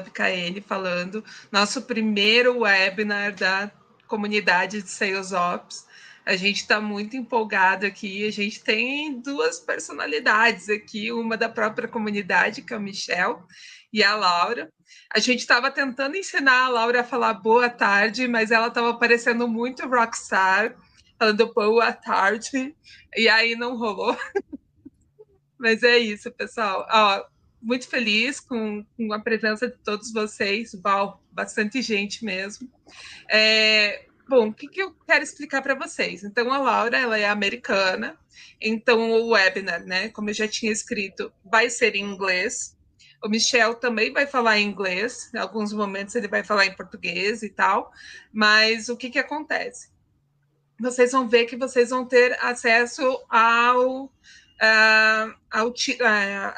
ficar ele falando. Nosso primeiro webinar da comunidade de Sales Ops. A gente está muito empolgado aqui. A gente tem duas personalidades aqui, uma da própria comunidade, que é o Michel, e a Laura. A gente estava tentando ensinar a Laura a falar boa tarde, mas ela estava parecendo muito rockstar, falando boa tarde, e aí não rolou. Mas é isso, pessoal. Ó, muito feliz com a presença de todos vocês. Uau, bastante gente mesmo. Bom, o que eu quero explicar para vocês? Então, a Laura, ela é americana, então o webinar, né, como eu já tinha escrito, vai ser em inglês. O Michel também vai falar em inglês, em alguns momentos ele vai falar em português e tal, mas o que acontece? Vocês vão ver que vocês vão ter acesso a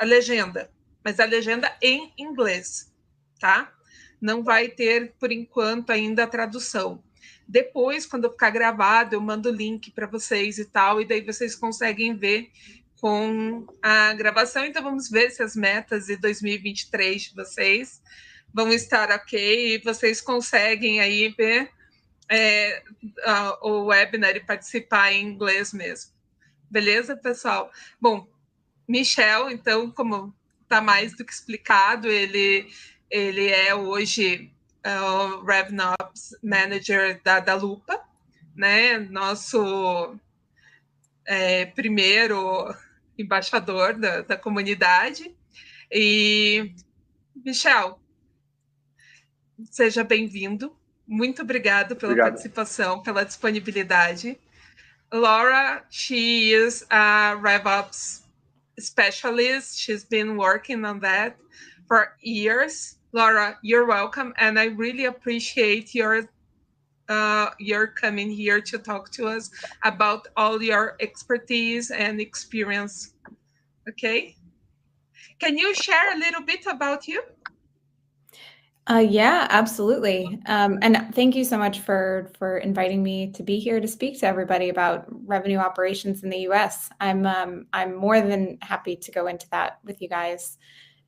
legenda, mas a legenda em inglês, tá? Não vai ter, por enquanto, ainda a tradução. Depois, quando ficar gravado, eu mando o link para vocês e tal, e daí vocês conseguem ver com a gravação. Então, vamos ver se as metas de 2023 de vocês vão estar ok e vocês conseguem aí ver o webinar e participar em inglês mesmo. Beleza, pessoal? Bom, Michel, então, como está mais do que explicado, ele é hoje o RevOps Manager da Lupa, né? Nosso primeiro embaixador da comunidade. E, Michel, seja bem-vindo. Muito obrigado pela participação, pela disponibilidade. Laura, she is a RevOps specialist. She's been working on that for years. Laura, you're welcome, and I really appreciate your coming here to talk to us about all your expertise and experience. Okay, can you share a little bit about you? Yeah, absolutely. And thank you so much for inviting me to be here to speak to everybody about revenue operations in the US. I'm more than happy to go into that with you guys.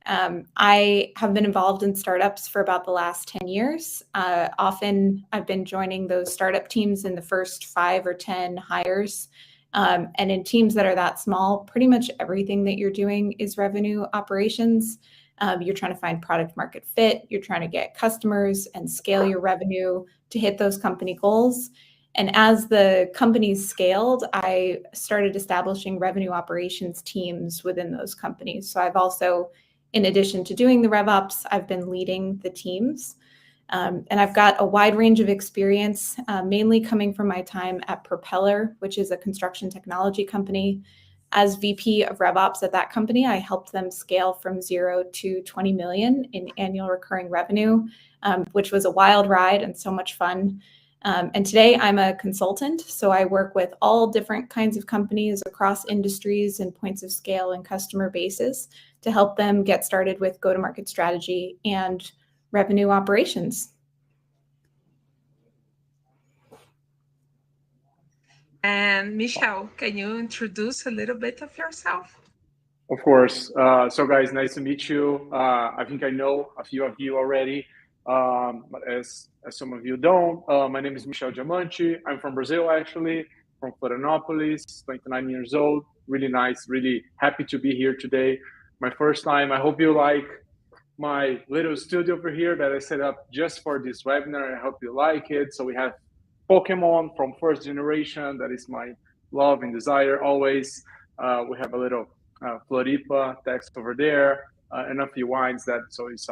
I have been involved in startups for about the last 10 years. Often I've been joining those startup teams in the first 5 or 10 hires. And in teams that are that small, pretty much everything that you're doing is revenue operations. You're trying to find product market fit, you're trying to get customers and scale your revenue to hit those company goals. And as the companies scaled, I started establishing revenue operations teams within those companies. So I've also, in addition to doing the RevOps, I've been leading the teams. And I've got a wide range of experience, mainly coming from my time at Propeller, which is a construction technology company. As VP of RevOps at that company, I helped them scale from 0 to 20 million in annual recurring revenue, which was a wild ride and so much fun. And today I'm a consultant, so I work with all different kinds of companies across industries and points of scale and customer bases to help them get started with go-to-market strategy and revenue operations. And Michel, can you introduce a little bit of yourself? Of course. So guys, nice to meet you. I think I know a few of you already, but as some of you don't, my name is Michel Diamante. I'm from Brazil, actually, from Florianopolis, 29 years old. Really nice, really happy to be here today. My first time. I hope you like my little studio over here that I set up just for this webinar. I hope you like it. So we have Pokemon from first generation. That is my love and desire always. We have a little Floripa text over there, and a few wines. That so is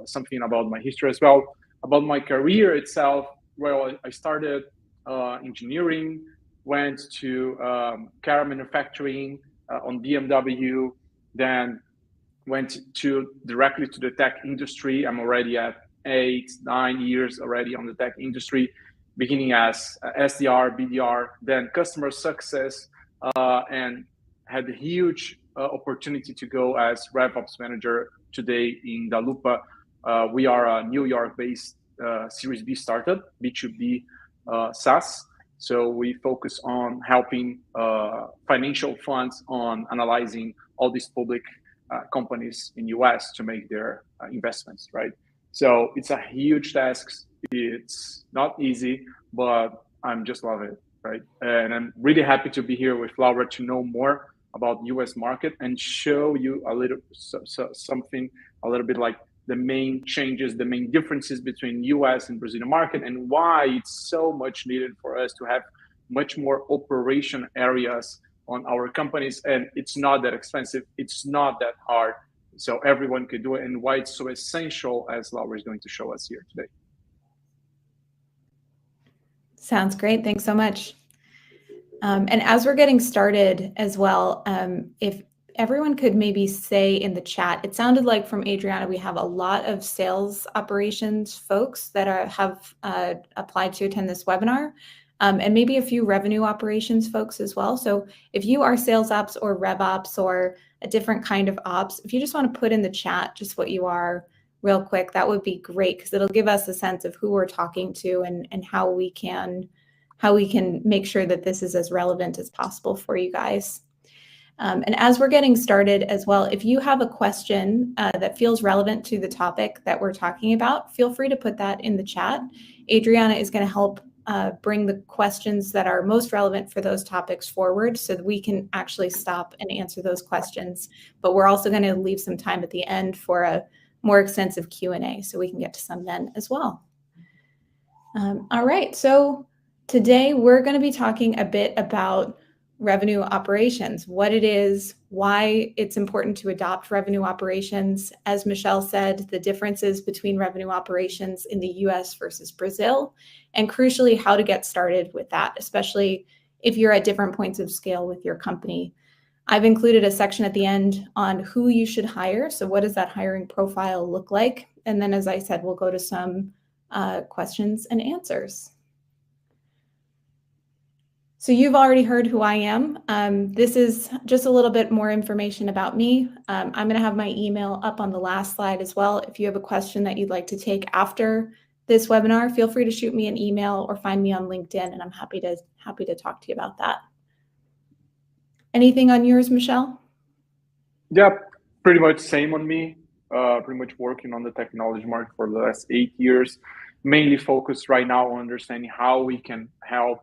something about my history as well. About my career itself, well, I started engineering, went to car manufacturing on BMW, then went directly to the tech industry. I'm already at 8-9 years already on the tech industry, beginning as SDR, BDR, then customer success, and had a huge opportunity to go as RevOps manager today in the Lupa. We are a New York-based Series B startup, B2B SaaS. So we focus on helping financial funds on analyzing all these public companies in US to make their investments, right? So it's a huge task. It's not easy, but I'm just loving it, right? And I'm really happy to be here with Laura to know more about US market and show you a little something a little bit like the main changes, the main differences between US and Brazilian market, and why it's so much needed for us to have much more operation areas on our companies. And it's not that expensive, it's not that hard, so everyone could do it, and why it's so essential, as Laura is going to show us here today. Sounds great. Thanks so much. And as we're getting started as well, if everyone could maybe say in the chat, it sounded like from Adriana, we have a lot of sales operations folks that have applied to attend this webinar, and maybe a few revenue operations folks as well. So if you are sales ops or RevOps or a different kind of ops, if you just want to put in the chat just what you are real quick, that would be great, because it'll give us a sense of who we're talking to and how we can make sure that this is as relevant as possible for you guys. And as we're getting started as well, if you have a question that feels relevant to the topic that we're talking about, feel free to put that in the chat. Adriana is going to help bring the questions that are most relevant for those topics forward so that we can actually stop and answer those questions. But we're also going to leave some time at the end for a more extensive Q&A, so we can get to some then as well. All right, so today we're going to be talking a bit about revenue operations, what it is, why it's important to adopt revenue operations. As Michel said, the differences between revenue operations in the US versus Brazil, and crucially, how to get started with that, especially if you're at different points of scale with your company. I've included a section at the end on who you should hire. So what does that hiring profile look like? And then, as I said, we'll go to some questions and answers. So you've already heard who I am. This is just a little bit more information about me. I'm going to have my email up on the last slide as well. If you have a question that you'd like to take after this webinar, feel free to shoot me an email or find me on LinkedIn, and I'm happy to talk to you about that. Anything on yours, Michel? Yeah, pretty much same on me. Pretty much working on the technology market for the last 8 years, mainly focused right now on understanding how we can help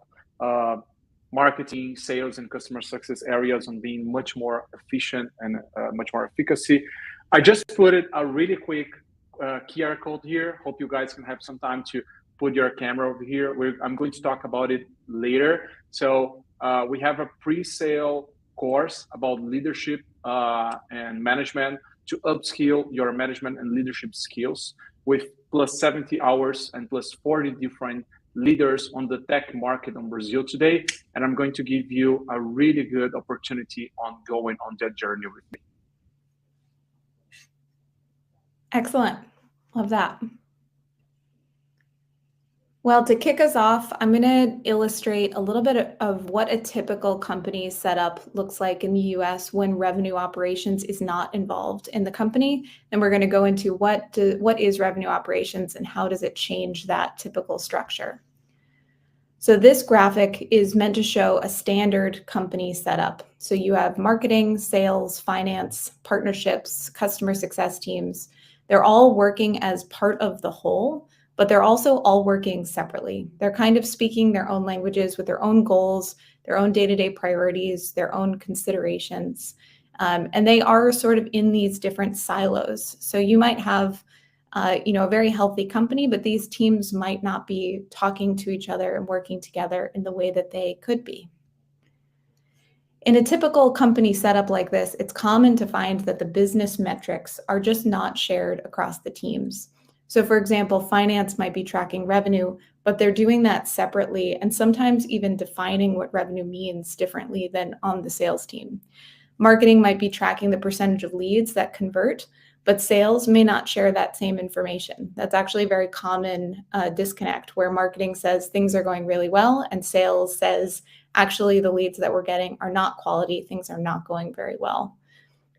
marketing, sales, and customer success areas on being much more efficient and much more efficacy. I just put it a really quick QR code here. Hope you guys can have some time to put your camera over here. I'm going to talk about it later. So we have a pre-sale course about leadership and management to upskill your management and leadership skills with plus 70 hours and plus 40 different leaders on the tech market in Brazil today. And I'm going to give you a really good opportunity on going on that journey with me. Excellent. Love that. Well, to kick us off, I'm going to illustrate a little bit of what a typical company setup looks like in the US when revenue operations is not involved in the company. Then we're going to go into what is revenue operations and how does it change that typical structure. So this graphic is meant to show a standard company setup. So you have marketing, sales, finance, partnerships, customer success teams. They're all working as part of the whole, but they're also all working separately. They're kind of speaking their own languages with their own goals, their own day-to-day priorities, their own considerations. And they are sort of in these different silos. So you might have a very healthy company, but these teams might not be talking to each other and working together in the way that they could be. In a typical company setup like this, it's common to find that the business metrics are just not shared across the teams. So for example, finance might be tracking revenue, but they're doing that separately and sometimes even defining what revenue means differently than on the sales team. Marketing might be tracking the percentage of leads that convert, but sales may not share that same information. That's actually a very common disconnect where marketing says things are going really well and sales says actually the leads that we're getting are not quality, things are not going very well.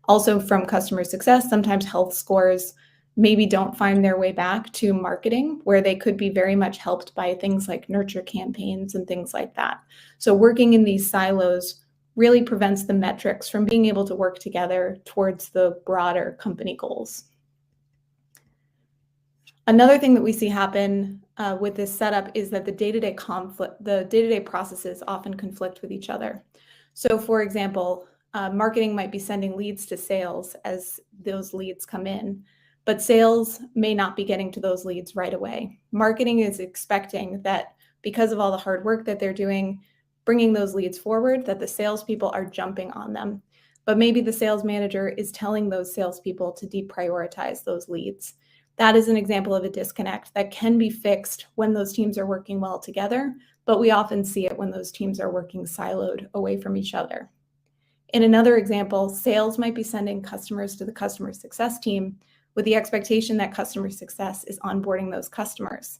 Also from customer success, sometimes health scores maybe don't find their way back to marketing where they could be very much helped by things like nurture campaigns and things like that. So working in these silos really prevents the metrics from being able to work together towards the broader company goals. Another thing that we see happen with this setup is that the day-to-day processes often conflict with each other. So for example, marketing might be sending leads to sales as those leads come in, but sales may not be getting to those leads right away. Marketing is expecting that because of all the hard work that they're doing, bringing those leads forward, that the salespeople are jumping on them. But maybe the sales manager is telling those salespeople to deprioritize those leads. That is an example of a disconnect that can be fixed when those teams are working well together, but we often see it when those teams are working siloed away from each other. In another example, sales might be sending customers to the customer success team with the expectation that customer success is onboarding those customers.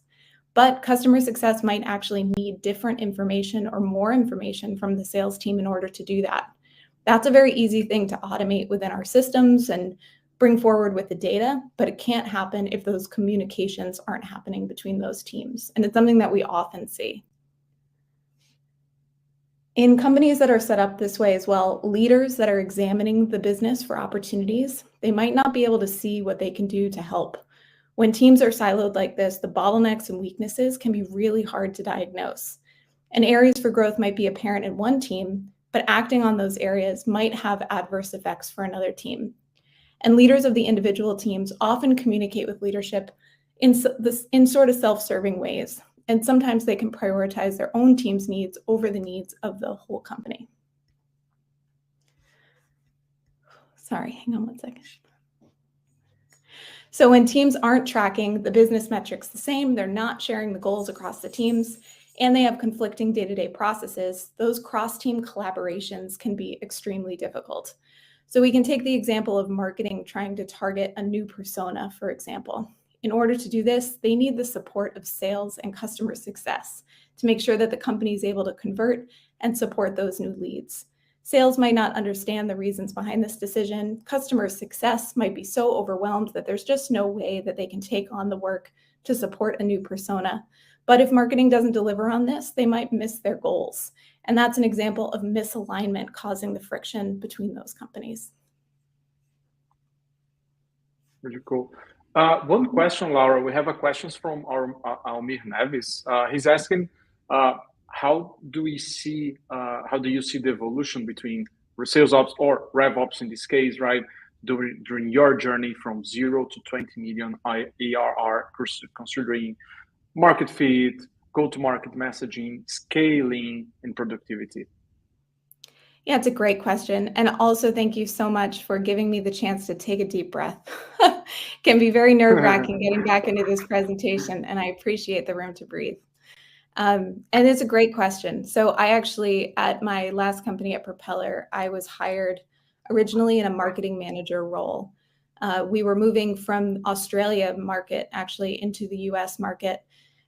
But customer success might actually need different information or more information from the sales team in order to do that. That's a very easy thing to automate within our systems and bring forward with the data, but it can't happen if those communications aren't happening between those teams. And it's something that we often see. In companies that are set up this way as well, leaders that are examining the business for opportunities, they might not be able to see what they can do to help. When teams are siloed like this, the bottlenecks and weaknesses can be really hard to diagnose. And areas for growth might be apparent in one team, but acting on those areas might have adverse effects for another team. And leaders of the individual teams often communicate with leadership in sort of self-serving ways. And sometimes they can prioritize their own team's needs over the needs of the whole company. Sorry, hang on one second. So when teams aren't tracking the business metrics the same, they're not sharing the goals across the teams, and they have conflicting day-to-day processes, those cross-team collaborations can be extremely difficult. So we can take the example of marketing trying to target a new persona, for example. In order to do this, they need the support of sales and customer success to make sure that the company is able to convert and support those new leads. Sales might not understand the reasons behind this decision. Customer success might be so overwhelmed that there's just no way that they can take on the work to support a new persona. But if marketing doesn't deliver on this, they might miss their goals. And that's an example of misalignment causing the friction between those companies. Really cool. One question, Laura. We have a question from our Almir Neves. He's asking, how do you see the evolution between sales ops or RevOps in this case, right? During your journey from 0 to 20 million ARR, considering market fit, go-to-market messaging, scaling, and productivity? Yeah, it's a great question. And also thank you so much for giving me the chance to take a deep breath. Can be very nerve-wracking getting back into this presentation, and I appreciate the room to breathe. And it's a great question. So I actually, at my last company at Propeller, I was hired originally in a marketing manager role. We were moving from Australia market actually into the US market.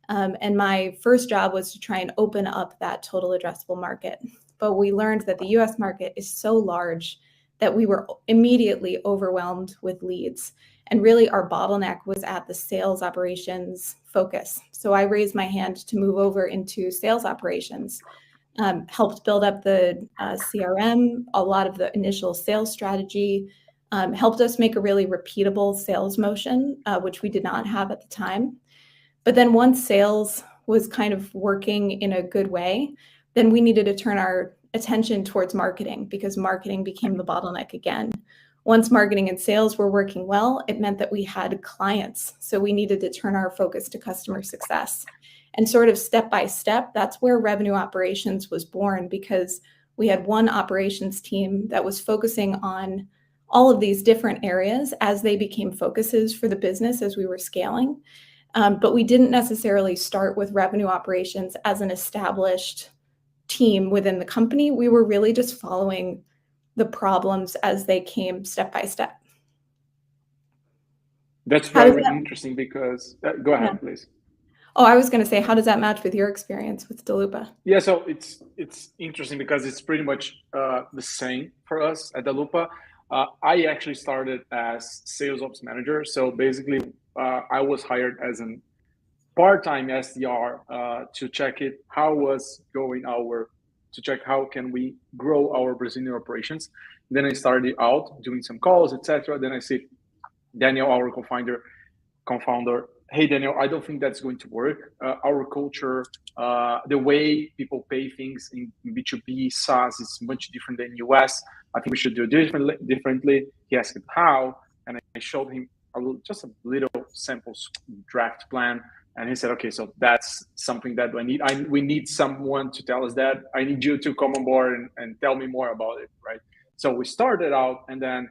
And my first job was to try and open up that total addressable market. But we learned that the US market is so large that we were immediately overwhelmed with leads. And really our bottleneck was at the sales operations focus. So I raised my hand to move over into sales operations, helped build up the CRM, a lot of the initial sales strategy, helped us make a really repeatable sales motion, which we did not have at the time. But then once sales was kind of working in a good way, then we needed to turn our attention towards marketing because marketing became the bottleneck again. Once marketing and sales were working well, it meant that we had clients. So we needed to turn our focus to customer success. And sort of step by step, that's where revenue operations was born because we had one operations team that was focusing on all of these different areas as they became focuses for the business as we were scaling. But we didn't necessarily start with revenue operations as an established team within the company. We were really just following the problems as they came step by step. That's very interesting because, go ahead, please. Oh, I was going to say, how does that match with your experience with Dalupa? Yeah, so it's interesting because it's pretty much the same for us at Dalupa. I actually started as sales ops manager. So basically, I was hired as an part-time SDR to check it, how was going our to check how can we grow our Brazilian operations. Then I started out doing some calls, etc. Then I see Daniel, our co-founder, hey Daniel, I don't think that's going to work. Our culture, the way people pay things in B2B SaaS is much different than US. I think we should do it differently. He asked how, and I showed him just a little sample draft plan. And he said, okay, so that's something that we need someone to tell us that. I need you to come on board and tell me more about it, right? So we started out, and then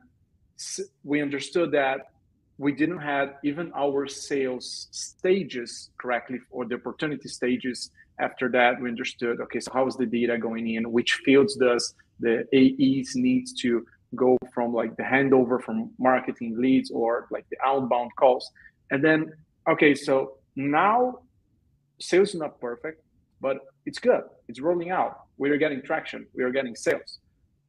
we understood that we didn't have even our sales stages correctly, or the opportunity stages. After that, we understood, okay, so how is the data going in? Which fields does the AEs need to go from, like the handover from marketing leads or like the outbound calls? And then, okay, so now sales is not perfect, but it's good. It's rolling out. We are getting traction. We are getting sales.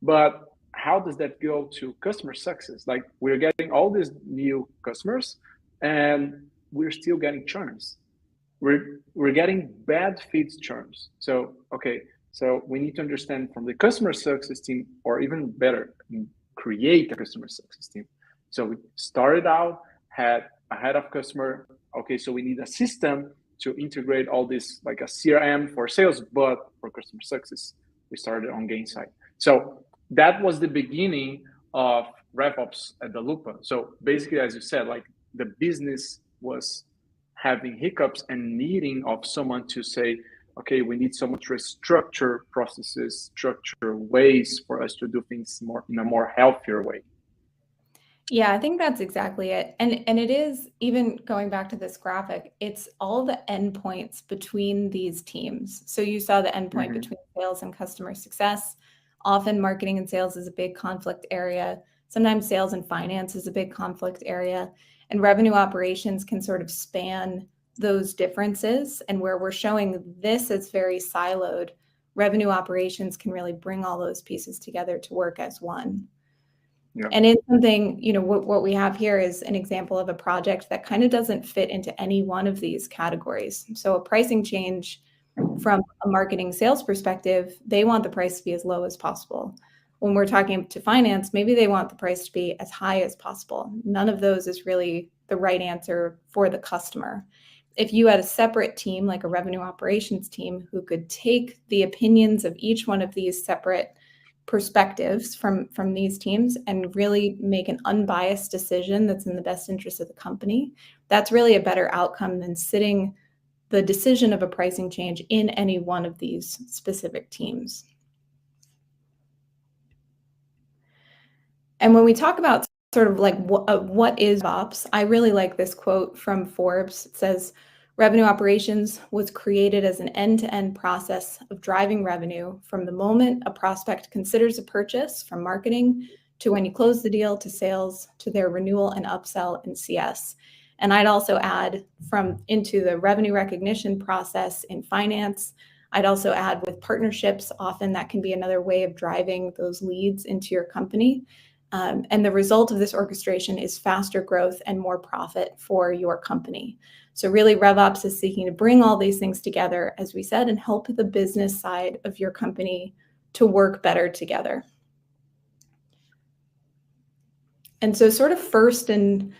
But how does that go to customer success? Like, we're getting all these new customers and we're still getting churns. We're getting bad feeds churns. So, okay, so we need to understand from the customer success team, or even better, create a customer success team. So we started out, had a head of customer. Okay, so we need a system to integrate all this, like a CRM for sales, but for customer success, we started on Gainside. So that was the beginning of RevOps at the Lupa. So basically, as you said, like the business was having hiccups and needing of someone to say, okay, we need someone to restructure processes, structure ways for us to do things more in a more healthier way. Yeah, I think that's exactly it. And it is, even going back to this graphic, it's all the endpoints between these teams. So you saw the endpoint between sales and customer success. Often marketing and sales is a big conflict area. Sometimes sales and finance is a big conflict area. And revenue operations can sort of span those differences. And where we're showing this as very siloed, revenue operations can really bring all those pieces together to work as one. Yeah. And it's something, what we have here is an example of a project that kind of doesn't fit into any one of these categories. So a pricing change from a marketing sales perspective, they want the price to be as low as possible. When we're talking to finance, maybe they want the price to be as high as possible. None of those is really the right answer for the customer. If you had a separate team, like a revenue operations team, who could take the opinions of each one of these separate perspectives from these teams and really make an unbiased decision that's in the best interest of the company, that's really a better outcome than sitting the decision of a pricing change in any one of these specific teams. And when we talk about sort of like what is RevOps, I really like this quote from Forbes. It says, revenue operations was created as an end-to-end process of driving revenue from the moment a prospect considers a purchase, from marketing to when you close the deal, to sales, to their renewal and upsell in CS. And I'd also add into the revenue recognition process in finance. I'd also add with partnerships. Often that can be another way of driving those leads into your company. And the result of this orchestration is faster growth and more profit for your company. So really, RevOps is seeking to bring all these things together, as we said, and help the business side of your company to work better together. And so sort of first in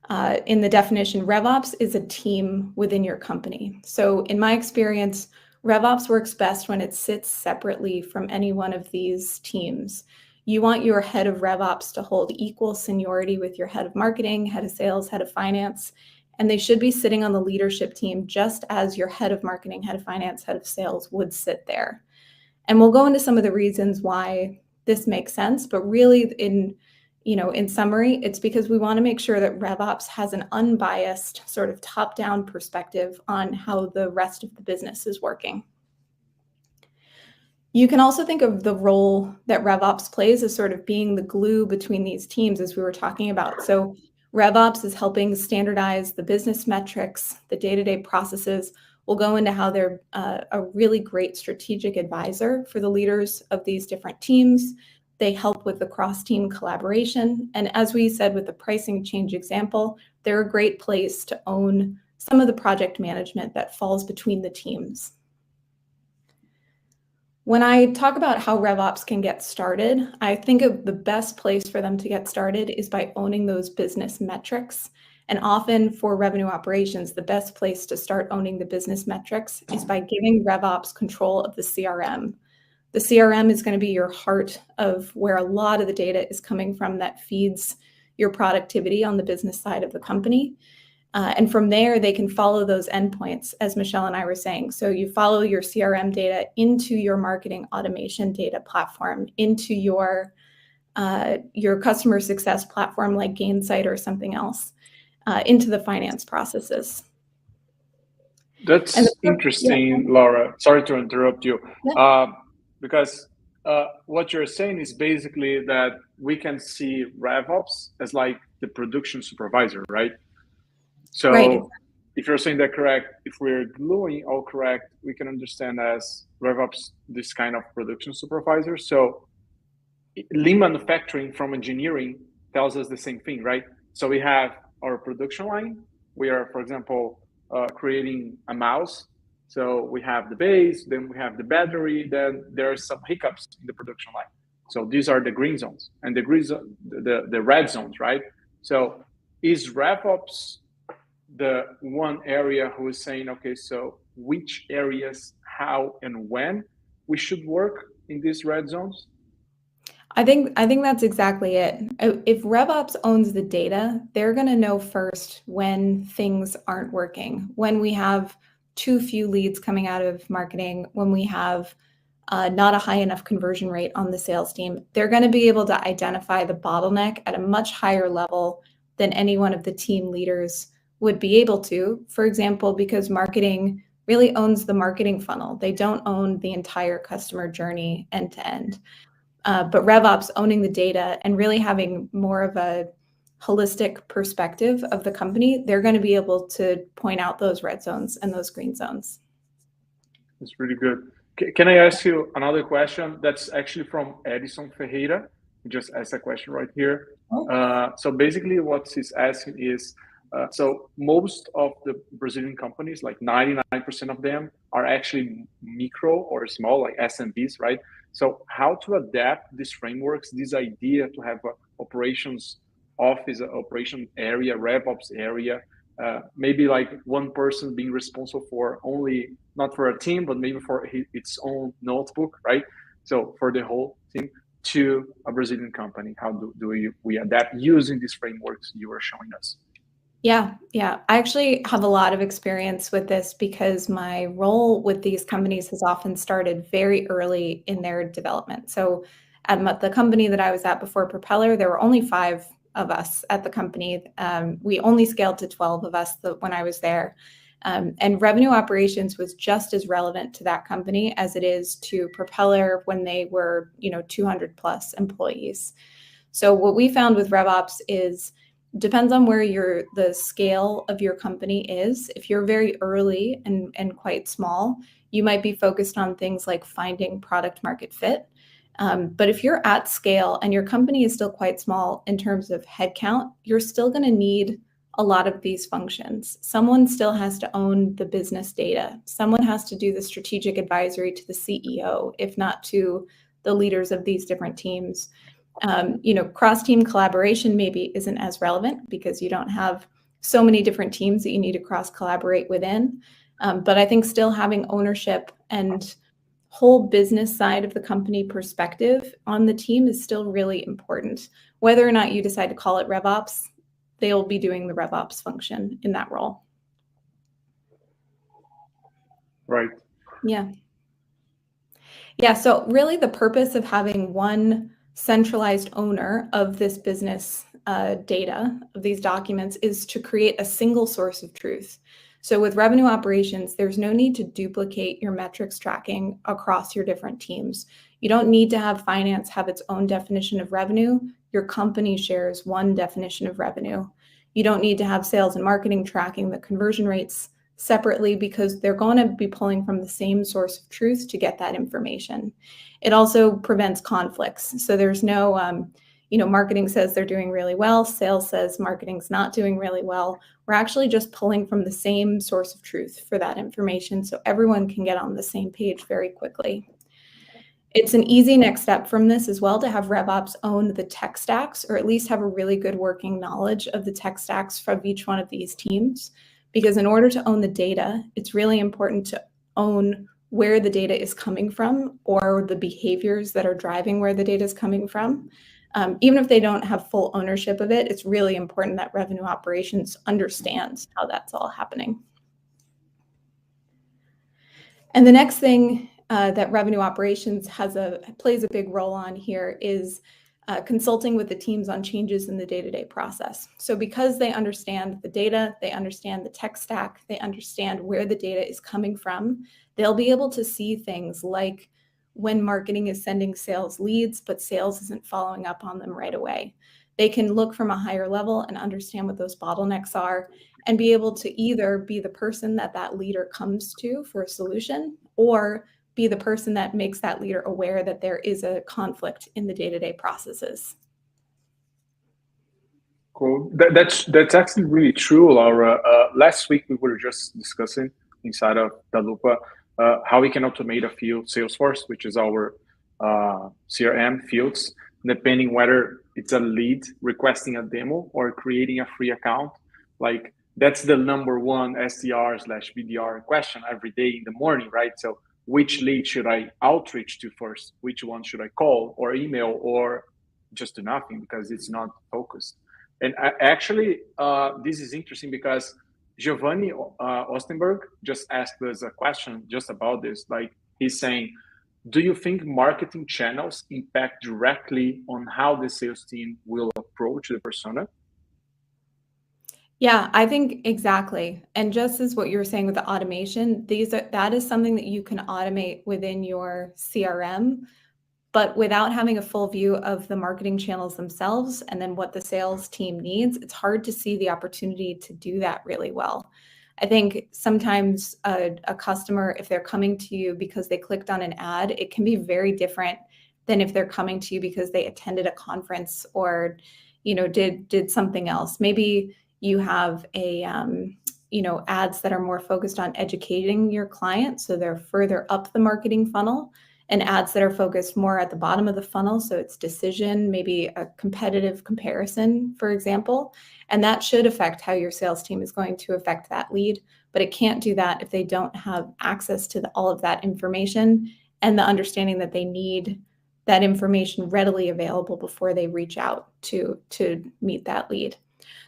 the definition, RevOps is a team within your company. So in my experience, RevOps works best when it sits separately from any one of these teams. You want your head of RevOps to hold equal seniority with your head of marketing, head of sales, head of finance, and they should be sitting on the leadership team just as your head of marketing, head of finance, head of sales would sit there. And we'll go into some of the reasons why this makes sense, but really in summary, it's because we want to make sure that RevOps has an unbiased sort of top-down perspective on how the rest of the business is working. You can also think of the role that RevOps plays as sort of being the glue between these teams, as we were talking about. So RevOps is helping standardize the business metrics, the day-to-day processes. We'll go into how they're a really great strategic advisor for the leaders of these different teams. They help with the cross-team collaboration. And as we said with the pricing change example, they're a great place to own some of the project management that falls between the teams. When I talk about how RevOps can get started, I think of the best place for them to get started is by owning those business metrics. And often for revenue operations, the best place to start owning the business metrics is by giving RevOps control of the CRM. The CRM is going to be your heart of where a lot of the data is coming from that feeds your productivity on the business side of the company. And from there, they can follow those endpoints, as Michelle and I were saying. So you follow your CRM data into your marketing automation data platform, into your customer success platform like Gainsight or something else, into the finance processes. That's interesting, yeah. Laura. Sorry to interrupt you, yeah. Because what you're saying is basically that we can see RevOps as like the production supervisor, right? So right. If you're saying that correct, if we're gluing all correct, we can understand as RevOps this kind of production supervisor. So lean manufacturing from engineering tells us the same thing, right? So we have our production line. We are, for example, creating a mouse. So we have the base, then we have the battery, then there are some hiccups in the production line. So these are the green zones and the red zones, right? So is RevOps the one area who is saying, okay, so which areas, how and when we should work in these red zones? I think that's exactly it. If RevOps owns the data, they're going to know first when things aren't working, when we have too few leads coming out of marketing, when we have not a high enough conversion rate on the sales team. They're going to be able to identify the bottleneck at a much higher level than any one of the team leaders would be able to, for example, because marketing really owns the marketing funnel. They don't own the entire customer journey end to end. But RevOps owning the data and really having more of a holistic perspective of the company, they're going to be able to point out those red zones and those green zones. That's really good. Can I ask you another question? That's actually from Edison Ferreira. He just asked a question right here. So basically what he's asking is, so most of the Brazilian companies, like 99% of them, are actually micro or small, like SMBs, right? So how to adapt these frameworks, this idea to have an operations office, operation area, RevOps area, maybe like one person being responsible for only, not for a team, but maybe for its own notebook, right? So for the whole team, to a Brazilian company, how do we adapt using these frameworks you were showing us? Yeah. I actually have a lot of experience with this because my role with these companies has often started very early in their development. So at the company that I was at before Propeller, there were only 5 of us at the company. We only scaled to 12 of us when I was there. And revenue operations was just as relevant to that company as it is to Propeller when they were, 200 plus employees. So what we found with RevOps is, depends on where the scale of your company is. If you're very early and quite small, you might be focused on things like finding product market fit. But if you're at scale and your company is still quite small in terms of headcount, you're still going to need a lot of these functions. Someone still has to own the business data. Someone has to do the strategic advisory to the CEO, if not to the leaders of these different teams. Cross-team collaboration maybe isn't as relevant because you don't have so many different teams that you need to cross-collaborate within. But I think still having ownership and whole business side of the company perspective on the team is still really important. Whether or not you decide to call it RevOps, they'll be doing the RevOps function in that role. Right. Yeah. So really the purpose of having one centralized owner of this business data, of these documents, is to create a single source of truth. So with revenue operations, there's no need to duplicate your metrics tracking across your different teams. You don't need to have finance have its own definition of revenue. Your company shares one definition of revenue. You don't need to have sales and marketing tracking the conversion rates separately because they're going to be pulling from the same source of truth to get that information. It also prevents conflicts. So there's no, marketing says they're doing really well. Sales says marketing's not doing really well. We're actually just pulling from the same source of truth for that information so everyone can get on the same page very quickly. It's an easy next step from this as well to have RevOps own the tech stacks, or at least have a really good working knowledge of the tech stacks from each one of these teams. Because in order to own the data, it's really important to own where the data is coming from or the behaviors that are driving where the data is coming from. Even if they don't have full ownership of it, it's really important that revenue operations understands how that's all happening. And the next thing that revenue operations plays a big role on here is consulting with the teams on changes in the day-to-day process. So because they understand the data, they understand the tech stack, they understand where the data is coming from, they'll be able to see things like when marketing is sending sales leads, but sales isn't following up on them right away. They can look from a higher level and understand what those bottlenecks are and be able to either be the person that leader comes to for a solution, or be the person that makes that leader aware that there is a conflict in the day-to-day processes. Cool. That's actually really true, Laura. Last week we were just discussing inside of Dalupa how we can automate a field Salesforce, which is our CRM fields, depending whether it's a lead requesting a demo or creating a free account. Like that's the number one SDR/BDR question every day in the morning, right? So which lead should I outreach to first? Which one should I call or email, or just do nothing because it's not focused? And actually, this is interesting because Giovanni Ostenberg just asked us a question just about this. Like he's saying, do you think marketing channels impact directly on how the sales team will approach the persona? Yeah, I think exactly. And just as what you were saying with the automation, that is something that you can automate within your CRM, but without having a full view of the marketing channels themselves and then what the sales team needs, it's hard to see the opportunity to do that really well. I think sometimes a customer, if they're coming to you because they clicked on an ad, it can be very different than if they're coming to you because they attended a conference or, did something else. Maybe you have ads that are more focused on educating your client, so they're further up the marketing funnel, and ads that are focused more at the bottom of the funnel, so it's decision, maybe a competitive comparison, for example, and that should affect how your sales team is going to affect that lead, but it can't do that if they don't have access to all of that information and the understanding that they need that information readily available before they reach out to meet that lead.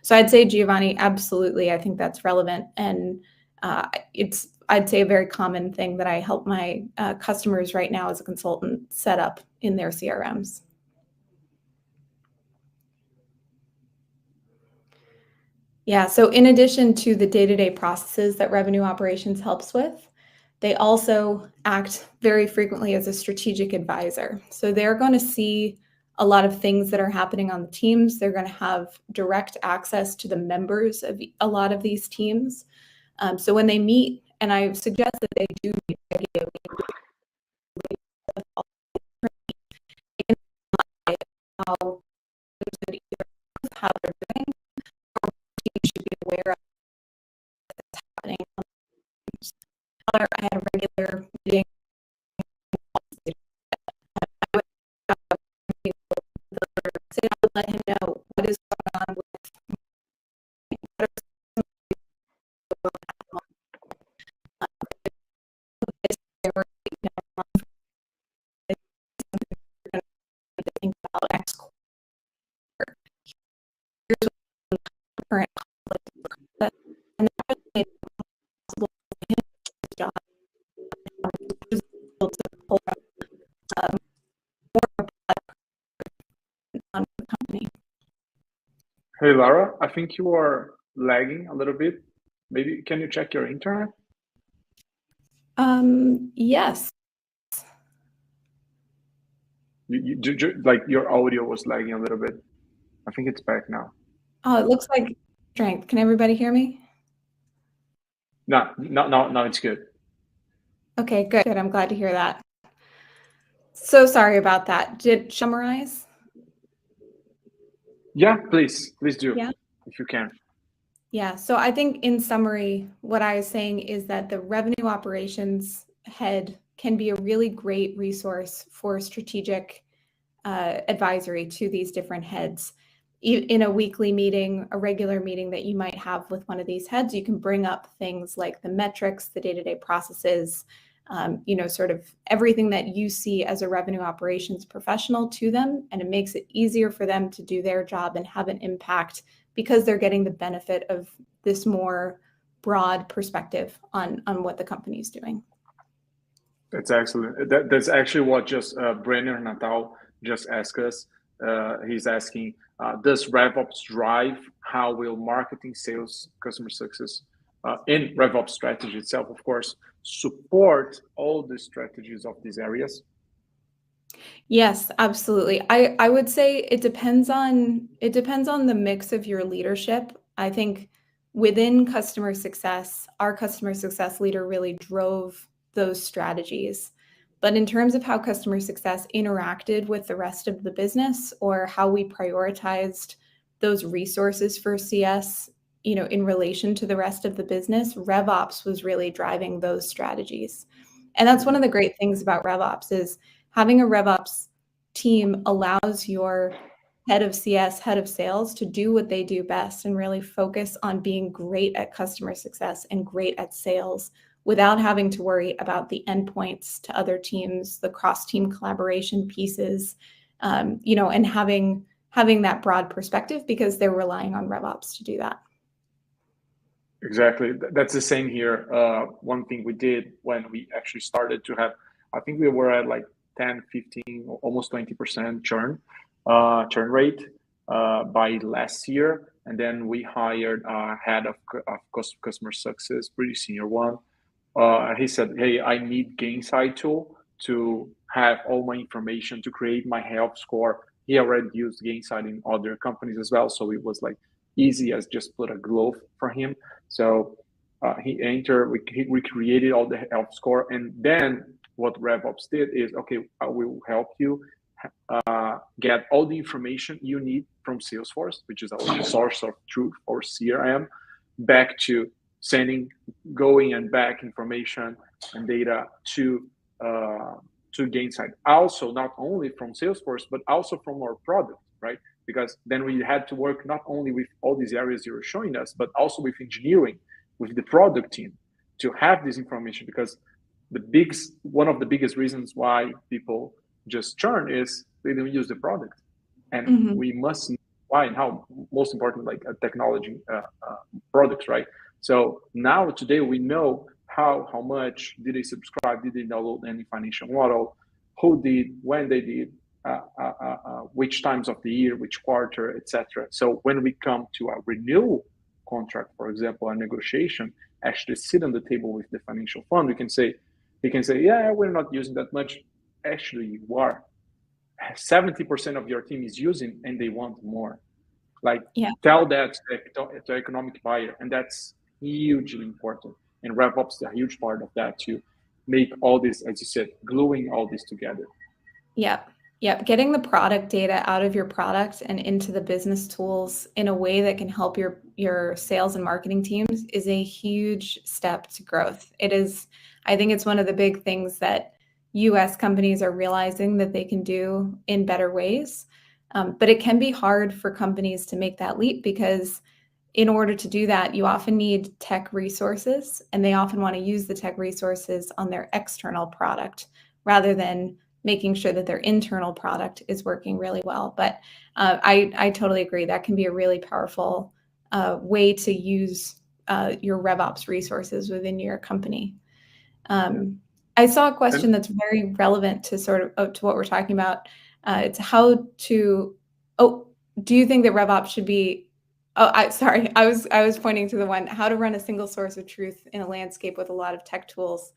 So I'd say, Giovanni, absolutely. I think that's relevant. And it's, I'd say, a very common thing that I help my customers right now as a consultant set up in their CRMs. Yeah, so in addition to the day-to-day processes that revenue operations helps with, they also act very frequently as a strategic advisor. So they're going to see a lot of things that are happening on the teams. They're going to have direct access to the members of a lot of these teams. So when they meet, and I suggest that they do meet regularly, how they're doing, or you should be aware of what's happening. I had a regular meeting. I would let him know what is going on with think about next quarter. Here's what the current conflict, and that made it possible for him to job to pull up more on the company. Hey, Laura, I think you are lagging a little bit. Maybe can you check your internet? Yes. Like your audio was lagging a little bit. I think it's back now. Oh, it looks like strength. Can everybody hear me? No, it's good. Okay, good. I'm glad to hear that. So sorry about that. Did summarize? Yeah, please do. Yeah. If you can. Yeah, so I think in summary, what I was saying is that the revenue operations head can be a really great resource for strategic advisory to these different heads. In a weekly meeting, a regular meeting that you might have with one of these heads, you can bring up things like the metrics, the day-to-day processes, sort of everything that you see as a revenue operations professional to them, and it makes it easier for them to do their job and have an impact because they're getting the benefit of this more broad perspective on what the company is doing. That's excellent. That's actually what just Brenner Natal just asked us. He's asking, does RevOps drive how will marketing, sales, customer success in RevOps strategy itself, of course, support all the strategies of these areas? Yes, absolutely. I would say it depends on the mix of your leadership. I think within customer success, our customer success leader really drove those strategies. But in terms of how customer success interacted with the rest of the business, or how we prioritized those resources for CS, in relation to the rest of the business, RevOps was really driving those strategies. And that's one of the great things about RevOps is having a RevOps team allows your head of CS, head of sales to do what they do best and really focus on being great at customer success and great at sales without having to worry about the endpoints to other teams, the cross-team collaboration pieces, and having that broad perspective because they're relying on RevOps to do that. Exactly. That's the same here. One thing we did when we actually started to have, I think we were at like 10, 15, almost 20% churn rate by last year. And then we hired a head of customer success, pretty senior one. He said, hey, I need Gainsight tool to have all my information to create my health score. He already used Gainsight in other companies as well. So it was like easy as just put a glove for him. So we created all the health score. And then what RevOps did is, okay, I will help you get all the information you need from Salesforce, which is our source of truth or CRM, back to sending going and back information and data to Gainsight. Also, not only from Salesforce, but also from our product, right? Because then we had to work not only with all these areas you were showing us, but also with engineering, with the product team to have this information. Because one of the biggest reasons why people just churn is they don't use the product. And we must know why and how. Most important, like technology products, right? So now today we know how much did they subscribe, did they download any financial model, who did, when they did, which times of the year, which quarter, etc. So when we come to a renewal contract, for example, a negotiation, actually sit on the table with the financial fund, he can say, yeah, we're not using that much. Actually, you are. 70% of your team is using and they want more. Tell that to economic buyer, and that's hugely important. And RevOps is a huge part of that to make all this, as you said, gluing all this together. Yep. Getting the product data out of your product and into the business tools in a way that can help your sales and marketing teams is a huge step to growth. I think it's one of the big things that US companies are realizing that they can do in better ways. But it can be hard for companies to make that leap because in order to do that, you often need tech resources, and they often want to use the tech resources on their external product rather than making sure that their internal product is working really well. But I totally agree. That can be a really powerful way to use your RevOps resources within your company. I saw a question that's very relevant to to what we're talking about. It's do you think that RevOps should be, I was pointing to the one, how to run a single source of truth in a landscape with a lot of tech tools.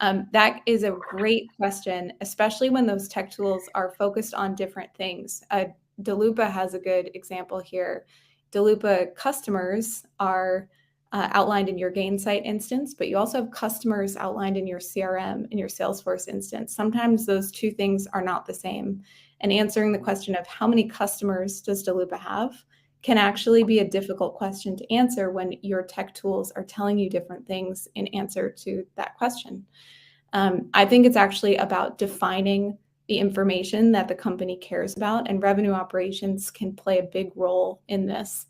That is a great question, especially when those tech tools are focused on different things. Dalupa has a good example here. Dalupa customers are outlined in your Gainsight instance, but you also have customers outlined in your CRM, in your Salesforce instance. Sometimes those two things are not the same. And answering the question of how many customers does Dalupa have can actually be a difficult question to answer when your tech tools are telling you different things in answer to that question. I think it's actually about defining the information that the company cares about, and revenue operations can play a big role in this.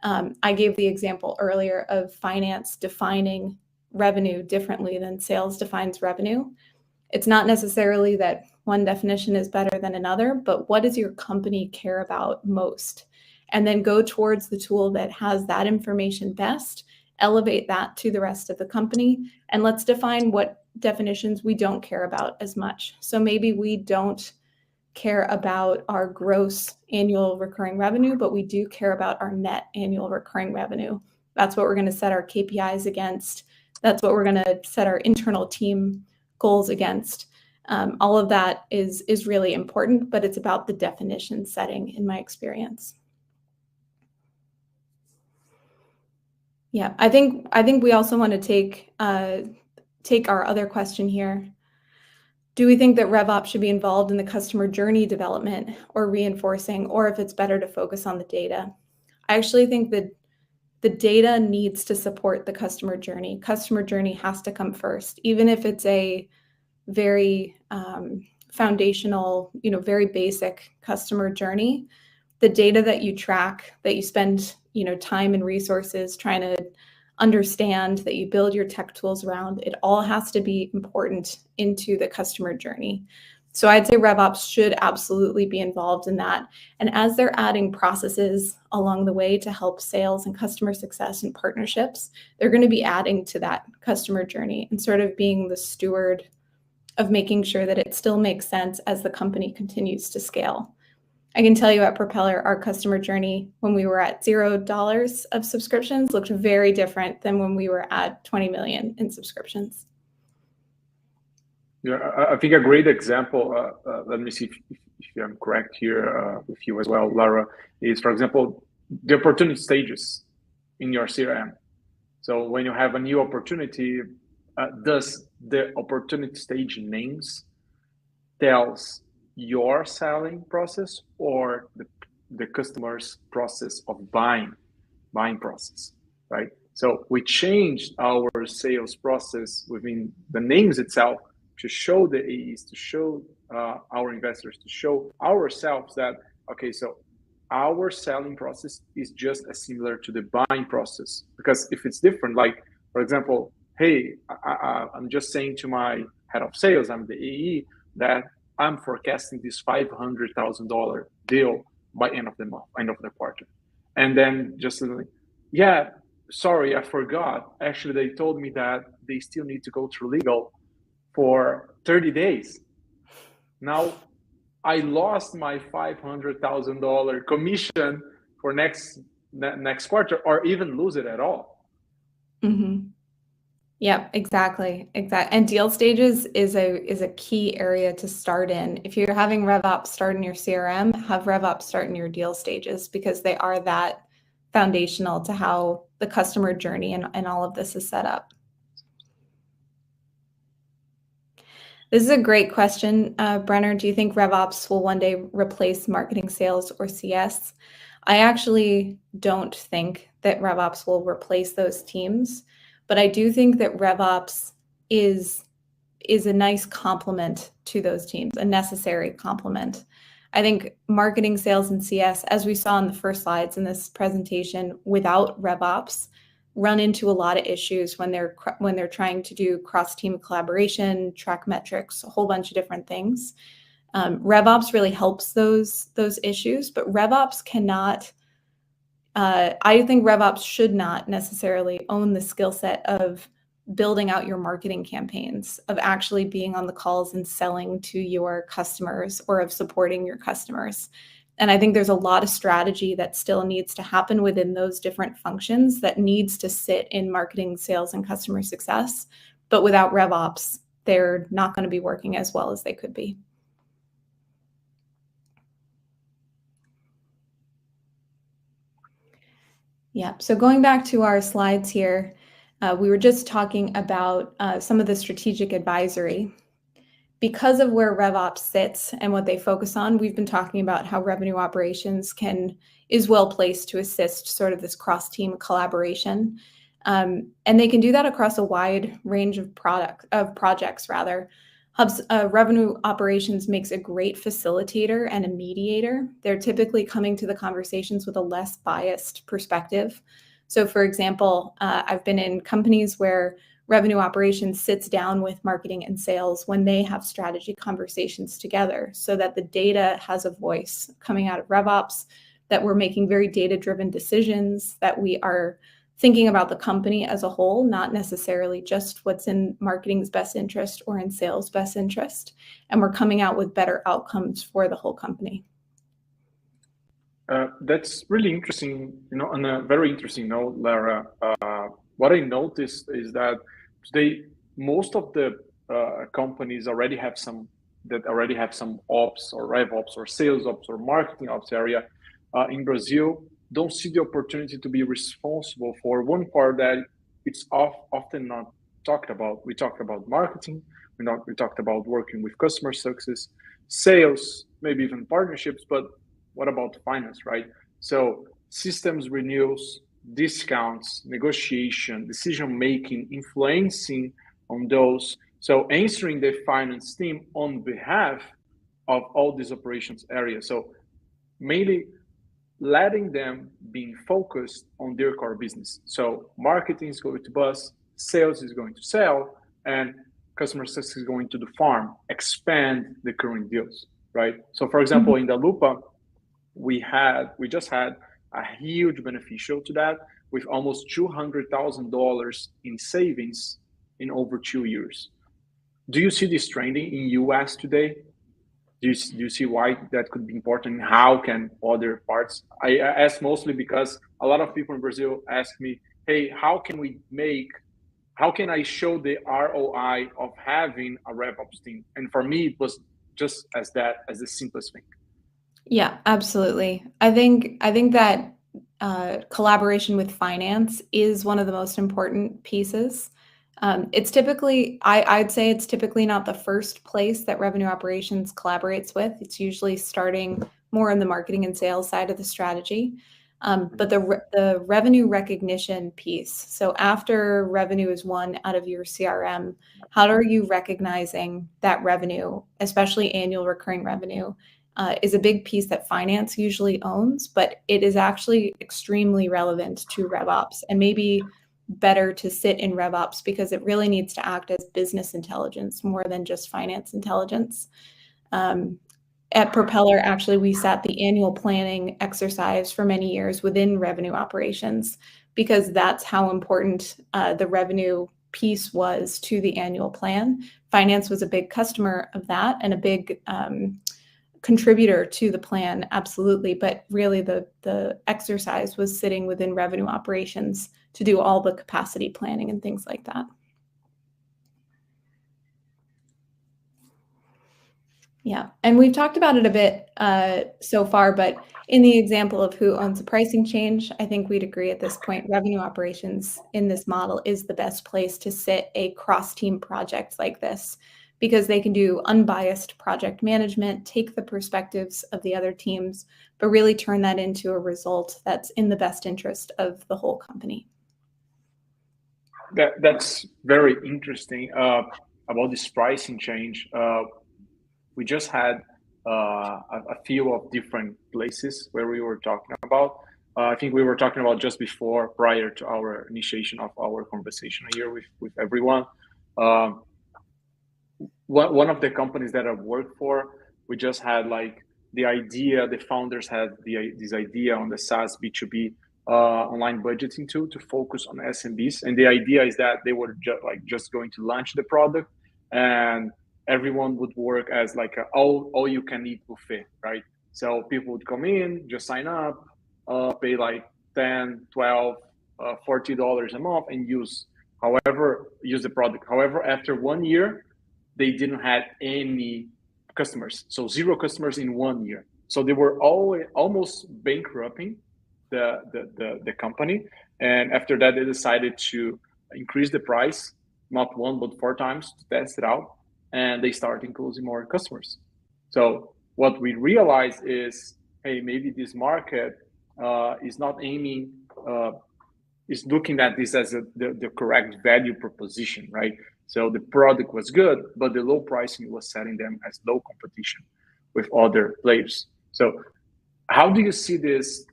I gave the example earlier of finance defining revenue differently than sales defines revenue. It's not necessarily that one definition is better than another, but what does your company care about most? And then go towards the tool that has that information best, elevate that to the rest of the company, and let's define what definitions we don't care about as much. So maybe we don't care about our gross annual recurring revenue, but we do care about our net annual recurring revenue. That's what we're going to set our KPIs against. That's what we're going to set our internal team goals against. All of that is really important, but it's about the definition setting in my experience. Yeah, I think we also want to take our other question here. Do we think that RevOps should be involved in the customer journey development or reinforcing, or if it's better to focus on the data? I actually think that the data needs to support the customer journey. Customer journey has to come first, even if it's a very foundational, very basic customer journey. The data that you track, that you spend, time and resources trying to understand, that you build your tech tools around, it all has to be important into the customer journey. So I'd say RevOps should absolutely be involved in that. And as they're adding processes along the way to help sales and customer success and partnerships, they're going to be adding to that customer journey and sort of being the steward of making sure that it still makes sense as the company continues to scale. I can tell you at Propeller, our customer journey when we were at $0 of subscriptions looked very different than when we were at 20 million in subscriptions. Yeah, I think a great example, let me see if I'm correct here with you as well, Lara, is, for example, the opportunity stages in your CRM. So when you have a new opportunity, does the opportunity stage names tells your selling process or the customer's process of buying process, right? So we changed our sales process within the names itself to show the AEs, to show our investors, to show ourselves that, okay, so our selling process is just as similar to the buying process. Because if it's different, like, for example, hey, I'm just saying to my head of sales, I'm the AE, that I'm forecasting this $500,000 deal by end of the month, end of the quarter. And then just like, yeah, sorry, I forgot. Actually, they told me that they still need to go through legal for 30 days. Now, I lost my $500,000 commission for next quarter, or even lose it at all. Mm-hmm. Yeah, exactly. And deal stages is a key area to start in. If you're having RevOps start in your CRM, have RevOps start in your deal stages, because they are that foundational to how the customer journey and all of this is set up. This is a great question, Brenner. Do you think RevOps will one day replace marketing, sales, or CS? I actually don't think that RevOps will replace those teams. But I do think that RevOps is a nice complement to those teams, a necessary complement. I think marketing, sales, and CS, as we saw in the first slides in this presentation, without RevOps, run into a lot of issues when they're trying to do cross-team collaboration, track metrics, a whole bunch of different things. RevOps really helps those issues, but RevOps cannot. I think RevOps should not necessarily own the skill set of building out your marketing campaigns, of actually being on the calls and selling to your customers, or of supporting your customers. And I think there's a lot of strategy that still needs to happen within those different functions that needs to sit in marketing, sales, and customer success. But without RevOps, they're not going to be working as well as they could be. Yeah, so going back to our slides here, we were just talking about some of the strategic advisory. Because of where RevOps sits and what they focus on, we've been talking about how revenue operations is well placed to assist sort of this cross-team collaboration. And they can do that across a wide range of projects rather. Hub's revenue operations makes a great facilitator and a mediator. They're typically coming to the conversations with a less biased perspective. So for example, I've been in companies where revenue operations sits down with marketing and sales when they have strategy conversations together so that the data has a voice coming out of RevOps, that we're making very data-driven decisions, that we are thinking about the company as a whole, not necessarily just what's in marketing's best interest or in sales' best interest. And we're coming out with better outcomes for the whole company. That's really interesting. On a very interesting note, Lara, what I noticed is that today, most of the companies already have some ops or RevOps or sales ops or marketing ops area in Brazil. Don't see the opportunity to be responsible for one part that it's often not talked about. We talked about marketing, we talked about working with customer success, sales, maybe even partnerships, but what about finance, right? So systems renewals, discounts, negotiation, decision-making, influencing on those. So answering the finance team on behalf of all these operations areas. So mainly letting them being focused on their core business. So marketing is going to bus, sales is going to sell, and customer success is going to the farm, expand the current deals, right? So for example, in the Lupa, we just had a huge beneficial to that with almost $200,000 in savings in over 2 years. Do you see this trending in US today? Do you see why that could be important? How can other parts? I ask mostly because a lot of people in Brazil ask me, hey, how can I show the ROI of having a RevOps team? And for me, it was just as the simplest thing. Yeah, absolutely. I think that collaboration with finance is one of the most important pieces. It's typically, I'd say it's typically not the first place that revenue operations collaborates with. It's usually starting more on the marketing and sales side of the strategy. But the revenue recognition piece, so after revenue is won out of your CRM, how are you recognizing that revenue, especially annual recurring revenue, is a big piece that finance usually owns, but it is actually extremely relevant to RevOps and maybe better to sit in RevOps because it really needs to act as business intelligence more than just finance intelligence. At Propeller, actually, we sat the annual planning exercise for many years within revenue operations because that's how important the revenue piece was to the annual plan. Finance was a big customer of that and a big contributor to the plan, absolutely. But really the exercise was sitting within revenue operations to do all the capacity planning and things like that. Yeah, and we've talked about it a bit so far, but in the example of who owns the pricing change, I think we'd agree at this point, revenue operations in this model is the best place to sit a cross-team project like this because they can do unbiased project management, take the perspectives of the other teams, but really turn that into a result that's in the best interest of the whole company. That's very interesting about this pricing change. We just had a few of different places where we were talking about. I think we were talking about just prior to our initiation of our conversation here with everyone. One of the companies that I've worked for, we just had the founders had this idea on the SaaS B2B online budgeting tool to focus on SMBs. And the idea is that they were just going to launch the product and everyone would work as like a all you can eat buffet, right? So people would come in, just sign up, pay like $10, $12, $40 a month and use the product. However, after 1 year, they didn't have any customers. So 0 customers in 1 year. So they were almost bankrupting the company. And after that, they decided to increase the price, not 1, but 4 times to test it out. And they started closing more customers. So what we realized is, hey, maybe this market is not aiming is looking at this as the correct value proposition, right? So the product was good, but the low pricing was setting them as low competition with other players. So how do you see this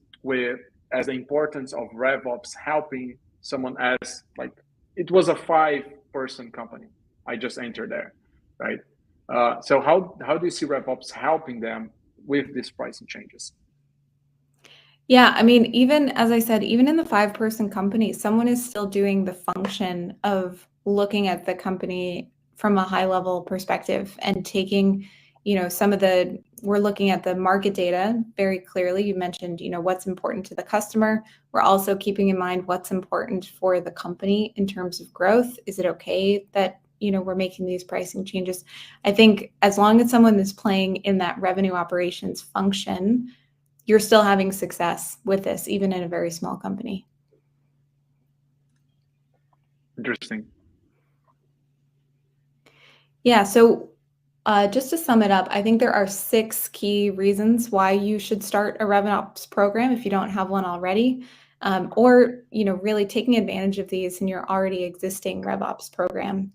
as the importance of RevOps helping someone as, like, it was a 5-person company. I just entered there, right? So how do you see RevOps helping them with these pricing changes? Yeah, I mean, even as I said, even in the 5-person company, someone is still doing the function of looking at the company from a high level perspective and taking, we're looking at the market data very clearly. You mentioned, what's important to the customer. We're also keeping in mind what's important for the company in terms of growth. Is it okay that, we're making these pricing changes? I think as long as someone is playing in that revenue operations function, you're still having success with this, even in a very small company. Interesting. Yeah, so just to sum it up, I think there are 6 key reasons why you should start a RevOps program if you don't have one already, or really taking advantage of these in your already existing RevOps program.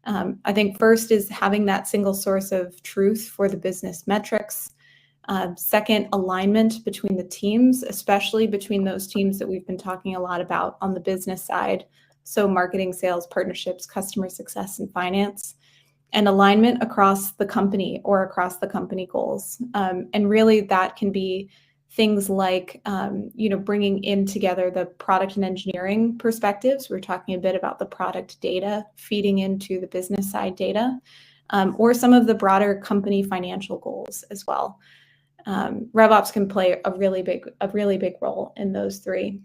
I think first is having that single source of truth for the business metrics. Second, alignment between the teams, especially between those teams that we've been talking a lot about on the business side. So marketing, sales, partnerships, customer success, and finance. And alignment across the company or across the company goals. And really that can be things like, bringing in together the product and engineering perspectives. We're talking a bit about the product data feeding into the business side data, or some of the broader company financial goals as well. RevOps can play a really big role in those 3.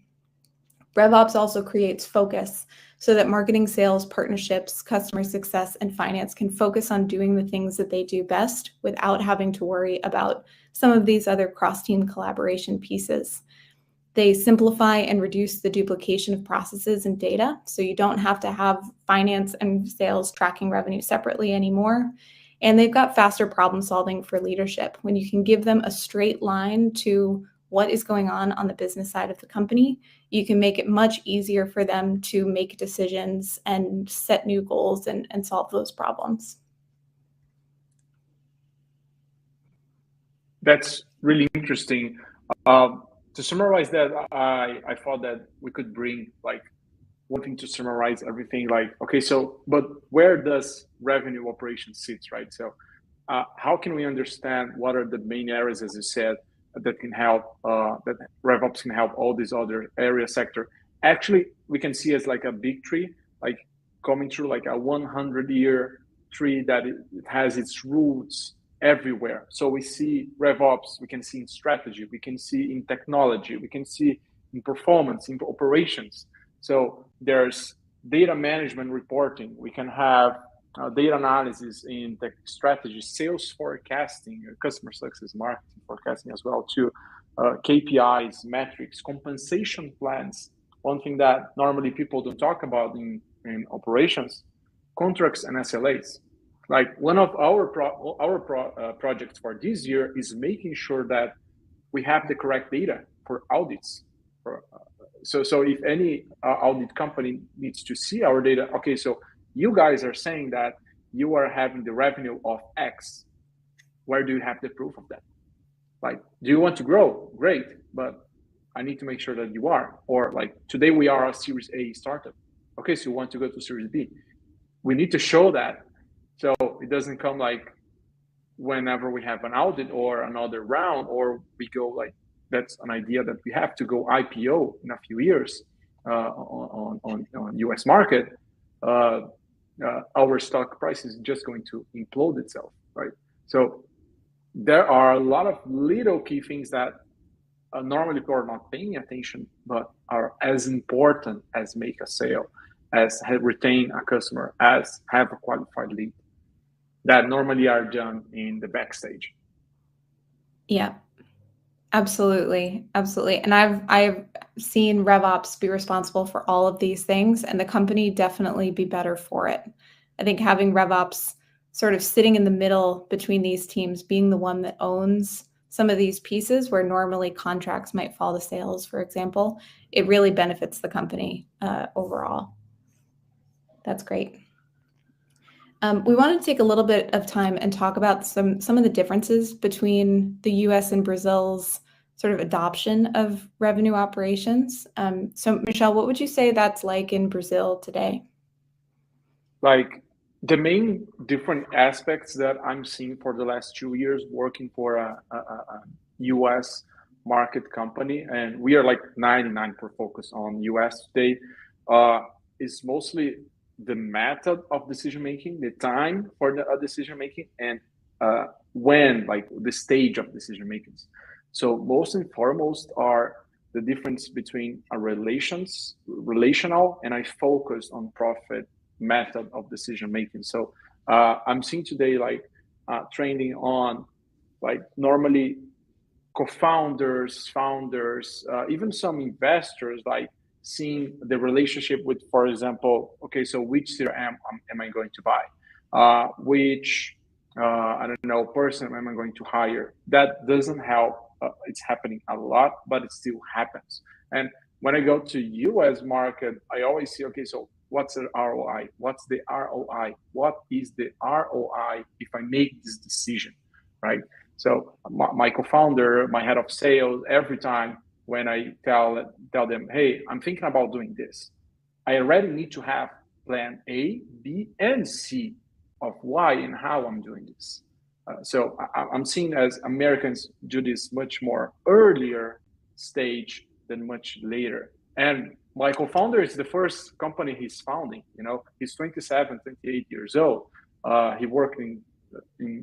RevOps also creates focus so that marketing, sales, partnerships, customer success, and finance can focus on doing the things that they do best without having to worry about some of these other cross-team collaboration pieces. They simplify and reduce the duplication of processes and data, so you don't have to have finance and sales tracking revenue separately anymore. And they've got faster problem solving for leadership. When you can give them a straight line to what is going on the business side of the company, you can make it much easier for them to make decisions and set new goals and solve those problems. That's really interesting. To summarize that, I thought that we could bring wanting to summarize everything, okay, so but where does revenue operations sits, right? So how can we understand what are the main areas, as you said, that can help, that RevOps can help all these other area sector? Actually, we can see as like a big tree, like coming through like a 100-year tree that it has its roots everywhere. So we see RevOps, we can see in strategy, we can see in technology, we can see in performance, in operations. So there's data management reporting. We can have data analysis in tech strategy, sales forecasting, customer success, marketing forecasting as well too, KPIs, metrics, compensation plans. One thing that normally people don't talk about in operations, contracts and SLAs. Like one of our projects for this year is making sure that we have the correct data for audits. So if any audit company needs to see our data, okay, so you guys are saying that you are having the revenue of X. Where do you have the proof of that? Like, do you want to grow? Great, but I need to make sure that you are. Or like today we are a Series A startup. Okay, so you want to go to Series B. We need to show that. So it doesn't come like whenever we have an audit or another round, or we go like, that's an idea that we have to go IPO in a few years on US market. Our stock price is just going to implode itself, right? So there are a lot of little key things that normally people are not paying attention, but are as important as make a sale, as retain a customer, as have a qualified lead, that normally are done in the backstage. Yeah, absolutely. And I've seen RevOps be responsible for all of these things, and the company definitely be better for it. I think having RevOps sort of sitting in the middle between these teams, being the one that owns some of these pieces where normally contracts might fall to sales, for example, it really benefits the company overall. That's great. We want to take a little bit of time and talk about some of the differences between the US and Brazil's sort of adoption of revenue operations. So Michel, what would you say that's like in Brazil today? Like the main different aspects that I'm seeing for the last 2 years working for a US market company, and we are like 99% focused on US today, is mostly the method of decision making, the time for the decision making, and when, like the stage of decision making. So most and foremost are the difference between a relational and I focus on profit method of decision making. So I'm seeing today like training on like normally co-founders, founders, even some investors, like seeing the relationship with, for example, okay, so which CRM am I going to buy? Which I don't know, person am I going to hire? That doesn't help. It's happening a lot, but it still happens. And when I go to US market, I always see, okay, so what's the ROI? What's the ROI? What is the ROI if I make this decision, right? So my co-founder, my head of sales, every time when I tell them, hey, I'm thinking about doing this, I already need to have plan A, B, and C of why and how I'm doing this. So I'm seeing as Americans do this much more earlier stage than much later. And my co-founder is the first company he's founding. You know, he's 27, 28 years old. He worked in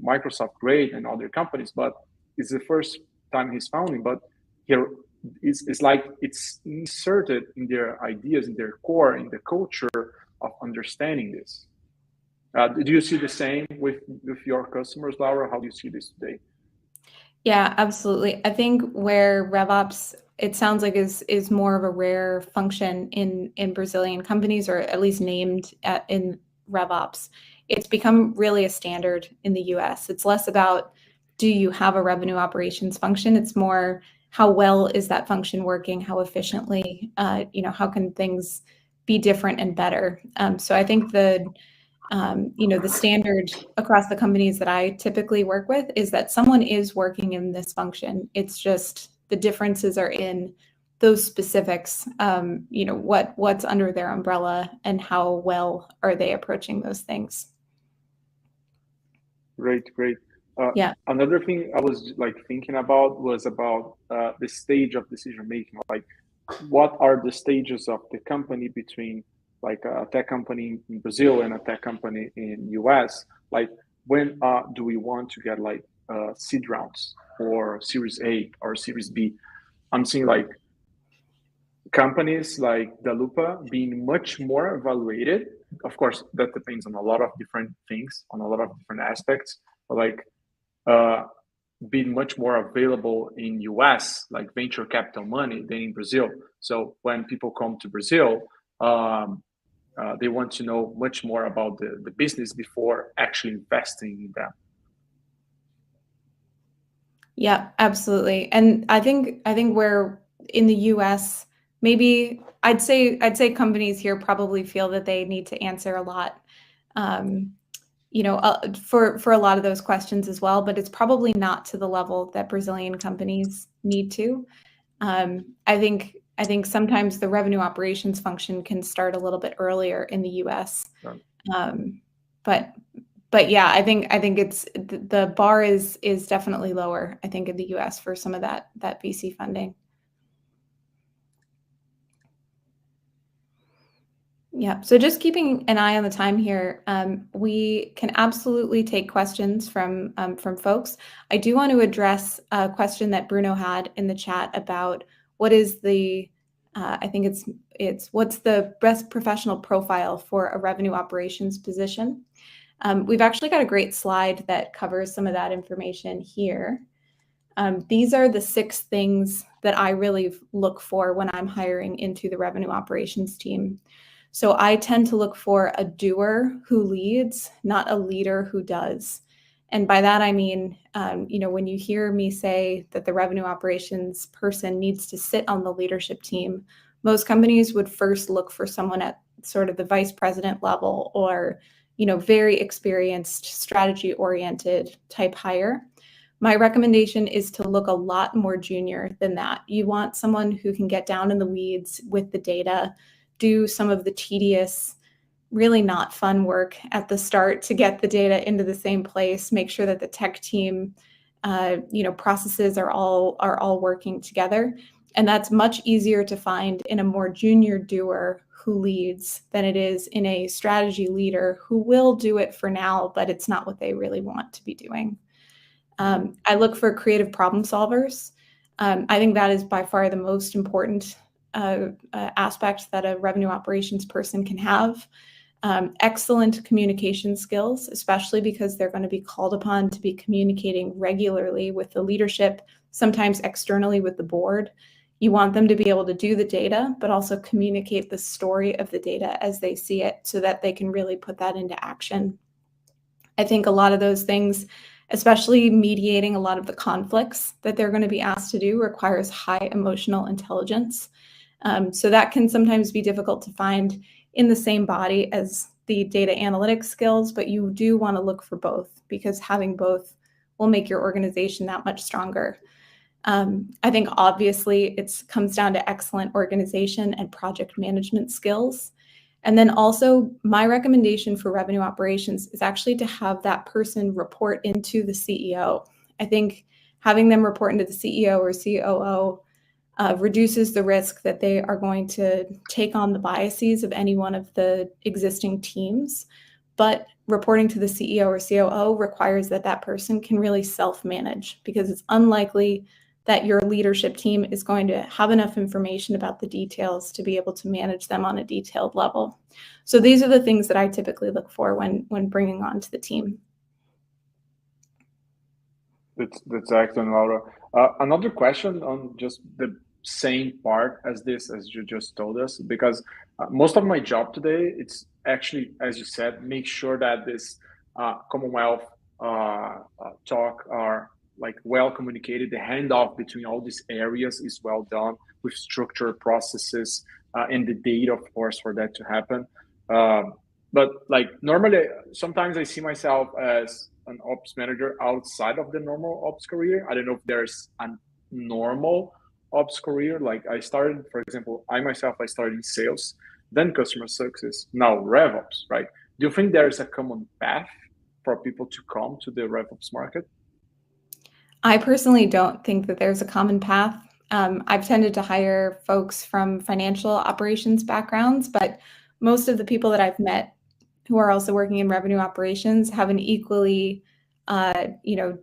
Microsoft Great and other companies, but it's the first time he's founding. But here it's like it's inserted in their ideas, in their core, in the culture of understanding this. Do you see the same with your customers, Laura? How do you see this today? Yeah, absolutely. I think where RevOps, it sounds like is more of a rare function in Brazilian companies, or at least named in RevOps. It's become really a standard in the US. It's less about, do you have a revenue operations function? It's more, how well is that function working? How efficiently, how can things be different and better? So I think the standard across the companies that I typically work with is that someone is working in this function. It's just the differences are in those specifics, what's under their umbrella and how well are they approaching those things. Great. Yeah. Another thing I was like thinking about was about the stage of decision making. Like, what are the stages of the company between like a tech company in Brazil and a tech company in US? Like, when do we want to get like seed rounds or Series A or Series B? I'm seeing like companies like Dalupa being much more evaluated. Of course, that depends on a lot of different things, on a lot of different aspects, but like being much more available in US, like venture capital money, than in Brazil. So when people come to Brazil, they want to know much more about the business before actually investing in them. Yeah, absolutely. And I think we're in the US, maybe I'd say companies here probably feel that they need to answer a lot, for a lot of those questions as well, but it's probably not to the level that Brazilian companies need to. I think sometimes the revenue operations function can start a little bit earlier in the US. Right. But yeah, I think it's the bar is definitely lower, I think, in the US for some of that VC funding. Yeah, so just keeping an eye on the time here, we can absolutely take questions from folks. I do want to address a question that Bruno had in the chat about what is the, I think it's what's the best professional profile for a revenue operations position. We've actually got a great slide that covers some of that information here. These are the 6 things that I really look for when I'm hiring into the revenue operations team. So I tend to look for a doer who leads, not a leader who does. And by that, I mean, when you hear me say that the revenue operations person needs to sit on the leadership team, most companies would first look for someone at sort of the vice president level or, very experienced, strategy-oriented type hire. My recommendation is to look a lot more junior than that. You want someone who can get down in the weeds with the data, do some of the tedious, really not fun work at the start to get the data into the same place, make sure that the tech team, processes are all working together. And that's much easier to find in a more junior doer who leads than it is in a strategy leader who will do it for now, but it's not what they really want to be doing. I look for creative problem solvers. I think that is by far the most important aspect that a revenue operations person can have. Excellent communication skills, especially because they're going to be called upon to be communicating regularly with the leadership, sometimes externally with the board. You want them to be able to do the data, but also communicate the story of the data as they see it so that they can really put that into action. I think a lot of those things, especially mediating a lot of the conflicts that they're going to be asked to do, requires high emotional intelligence. So that can sometimes be difficult to find in the same body as the data analytics skills, but you do want to look for both because having both will make your organization that much stronger. I think obviously it comes down to excellent organization and project management skills. And then also my recommendation for revenue operations is actually to have that person report into the CEO. I think having them report into the CEO or COO reduces the risk that they are going to take on the biases of any one of the existing teams. But reporting to the CEO or COO requires that that person can really self-manage because it's unlikely that your leadership team is going to have enough information about the details to be able to manage them on a detailed level. So these are the things that I typically look for when bringing on to the team. That's excellent, Laura. Another question on just the same part as this, as you just told us, because most of my job today, it's actually, as you said, make sure that this Commonwealth talk are like well communicated. The handoff between all these areas is well done with structured processes and the data, of course, for that to happen. But like normally, sometimes I see myself as an ops manager outside of the normal ops career. I don't know if there's a normal ops career. Like I started, for example, I started in sales, then customer success, now RevOps, right? Do you think there's a common path for people to come to the RevOps market? I personally don't think that there's a common path. I've tended to hire folks from financial operations backgrounds, but most of the people that I've met who are also working in revenue operations have an equally,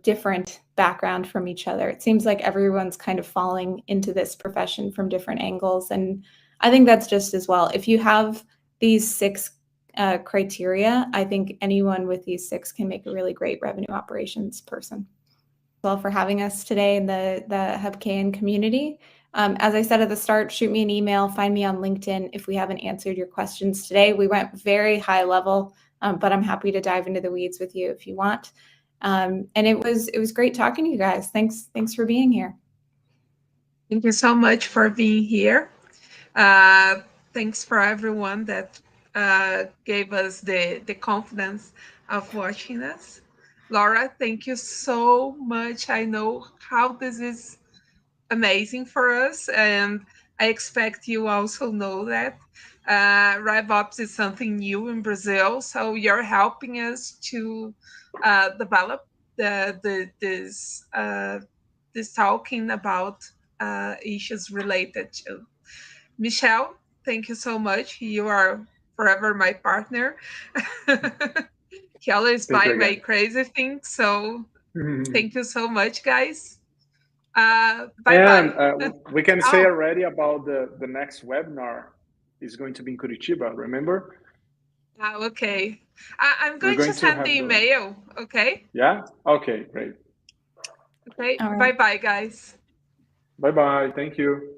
different background from each other. It seems like everyone's kind of falling into this profession from different angles. And I think that's just as well. If you have these 6 criteria, I think anyone with these 6 can make a really great revenue operations person. Well, for having us today in the HubKN community. As I said at the start, shoot me an email, find me on LinkedIn if we haven't answered your questions today. We went very high level, but I'm happy to dive into the weeds with you if you want. And it was great talking to you guys. Thanks for being here. Thank you so much for being here. Thanks for everyone that gave us the confidence of watching us. Laura, thank you so much. I know how this is amazing for us, and I expect you also know that. RevOps is something new in Brazil, so you're helping us to develop this talking about issues related to. Michel, thank you so much. You are forever my partner. He always buy my crazy things, so thank you so much, guys. Bye-bye. We can say already about the next webinar is going to be in Curitiba, remember? Okay. I'm going to send the email, okay? Yeah? Okay, great. Okay, right. Bye-bye, guys. Bye-bye, thank you.